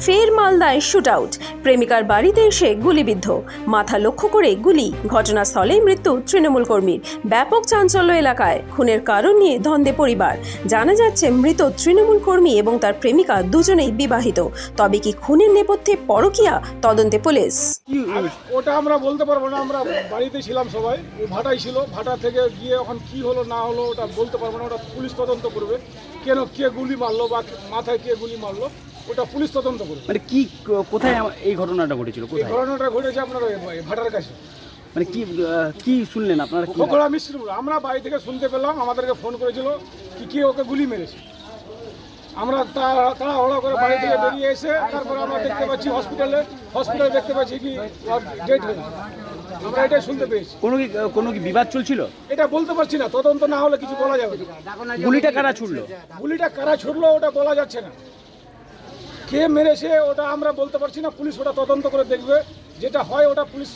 ফের মালদায় শুটআউট, প্রেমিকার বাড়িতে এসে গুলিবিদ্ধ, মাথা লক্ষ্য করে গুলি, ঘটনাস্থলেই মৃত্যু তৃণমূল কর্মীর। ব্যাপক চাঞ্চল্য এলাকায়। খুনের কারণ নিয়ে দ্বন্দ্বে পরিবার। জানা যাচ্ছে মৃত তৃণমূল কর্মী এবং তার প্রেমিকা দুজনেই বিবাহিত। তবে কি খুনের নেপথ্যে পরকীয়া? তদন্তে পুলিশ। ওটা আমরা বলতে পারবো না, আমরা বাড়িতে ছিলাম সবাই, ও ভাটাই ছিল, ভাটা থেকে গিয়ে এখন কি হলো না হলো ওটা বলতে পারবো না, ওটা পুলিশ তদন্ত করবে। কেন কে গুলি মারলো বা মাথায় কে গুলি মারলো ওটা পুলিশ তদন্ত করবে। মানে কি কোথায় এই ঘটনাটা ঘটেছিল? এই ঘটনাটা ঘটেছে আপনার ভাটার কাছে। মানে কি কি শুনলেন আপনারা? খোকড়া মিস্ত্রি, আমরা বাড়ি থেকে শুনতে পেলাম, আমাদেরকে ফোন করেছিল কি কে ওকে গুলি মেরেছে। আমরা তাড়াহুড়ো করে বাড়ি থেকে বেরিয়ে এসে তারপর আমরা দেখতে পাচ্ছি হসপিটালে দেখতে পাচ্ছি কি ডেট হয়েছে। আমরা এটাই শুনতে পেয়েছি। কোনো কি বিবাদ চলছিল? এটা বলতে পারছি না, তদন্ত না হলে কিছু বলা যাবে না। গুলিটা কারা ছুড়লো? গুলিটা কারা ছুড়লো ওটা বলা যাচ্ছে না, কে মেরেছে ওটা আমরা বলতে পারছি না। পুলিশ ওটা তদন্ত করে দেখবে, যেটা হয় ওটা পুলিশ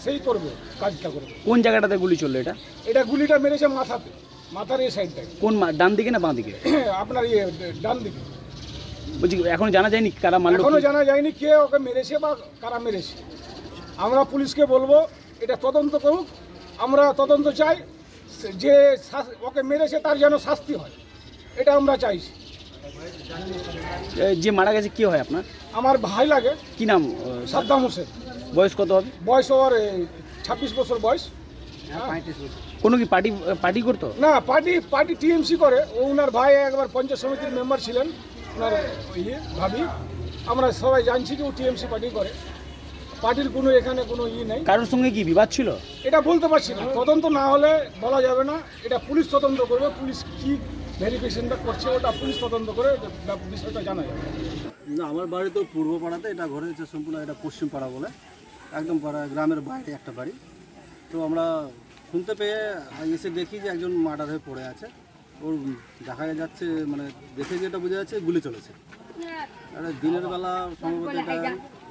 সেই করবে, কাজটা করবে। কোন জায়গাটাতে গুলি চললো? এটা গুলিটা মেরেছে মাথাতে, মাথার এই সাইডটায়। কোন ডান দিকে না বাঁ দিকে? আপনার ডান দিকে। বলছি এখনো জানা যায়নি কারা মারলো? এখনো জানা যায়নি কে ওকে মেরেছে বা কারা মেরেছে। আমরা পুলিশকে বলবো এটা তদন্ত করুক। আমরা তদন্ত চাই, যে ওকে মেরেছে তার যেন শাস্তি হয়, এটা আমরা চাইছি। যে মারা গেছে কি হয় আপনার? আমার ভাই লাগে। কি নাম? সাদ্দাম হোসেন। বয়স কত হবে? বয়স ওর 26 বছর বয়স। কোনো কি পার্টি করতো? না, পার্টি টিএমসি করে। ও ওনার ভাই একবার পঞ্চায়েত সমিতির মেম্বার ছিলেন, ওনার ভাবি। আমরা সবাই জানছি যে ও টিএমসি পার্টি করে। পার্টির কোনো এখানে কোনো নেই। কারোর সঙ্গে কি বিবাদ ছিল? এটা বলতে পারছি না, তদন্ত না হলে বলা যাবে না। এটা পুলিশ তদন্ত করবে, পুলিশ কি ভেরিফিকেশনটা করছে ওটা পুলিশ তদন্ত করে বিষয়টা জানা যাবে। না, আমার বাড়ি তো পূর্ব পাড়াতে, এটা ঘটেছে সম্পূর্ণ এটা পশ্চিম পাড়া বলে, একদম পাড়া গ্রামের বাইরে একটা বাড়ি। তো আমরা শুনতে পেয়ে এসে দেখি যে একজন মার্ডার হয়ে পড়ে আছে। ওর দেখা যাচ্ছে, মানে দেখে যেটা বোঝা যাচ্ছে গুলি চলেছে। আর দিনের বেলা সম্ভবত এটা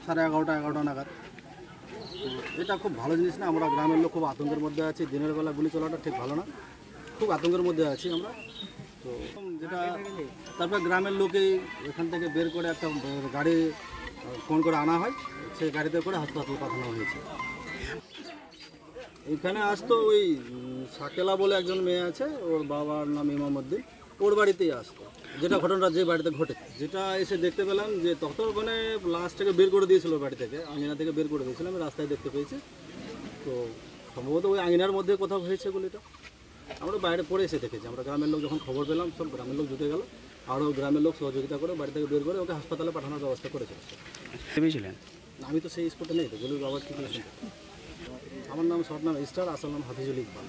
11:30 নাগাদ। তো এটা খুব ভালো জিনিস না। আমরা গ্রামের লোক খুব আতঙ্কের মধ্যে আছি। দিনের বেলা গুলি চলাটা ঠিক ভালো না, খুব আতঙ্কের মধ্যে আছি আমরা। তো যেটা তারপর গ্রামের লোকেই এখান থেকে বের করে একটা গাড়ি ফোন করে আনা হয়, সেই গাড়িতে করে হাসপাতালে পাঠানো হয়েছে। এখানে আসতো ওই সাকেলা বলে একজন মেয়ে আছে, ওর বাবার নাম ইমামউদ্দিন, ওর বাড়িতেই আসতো। যেটা ঘটনাটা যে বাড়িতে ঘটে, যেটা এসে দেখতে পেলাম যে তখন ওখানে লাশটাকে বের করে দিয়েছিল বাড়ি থেকে, আঙিনা থেকে বের করে দিয়েছিল, আমি রাস্তায় দেখতে পেয়েছি। তো সম্ভবত ওই আঙিনার মধ্যে কোথাও হয়েছে গুলিটা। আমরা বাইরে পড়ে এসে দেখেছি। আমরা গ্রামের লোক যখন খবর পেলাম, সব গ্রামের লোক জুটে গেল, আরও গ্রামের লোক সহযোগিতা করে বাড়ি থেকে বের করে ওকে হাসপাতালে পাঠানোর ব্যবস্থা করেছিল। ভেবেছিলেন? আমি তো সেই স্পটে নেই, তো গুলির আওয়াজ ঠিক আছে। আমার নাম শর্ট নাম স্টার, আসল নাম হাফিজুল ইকবাল।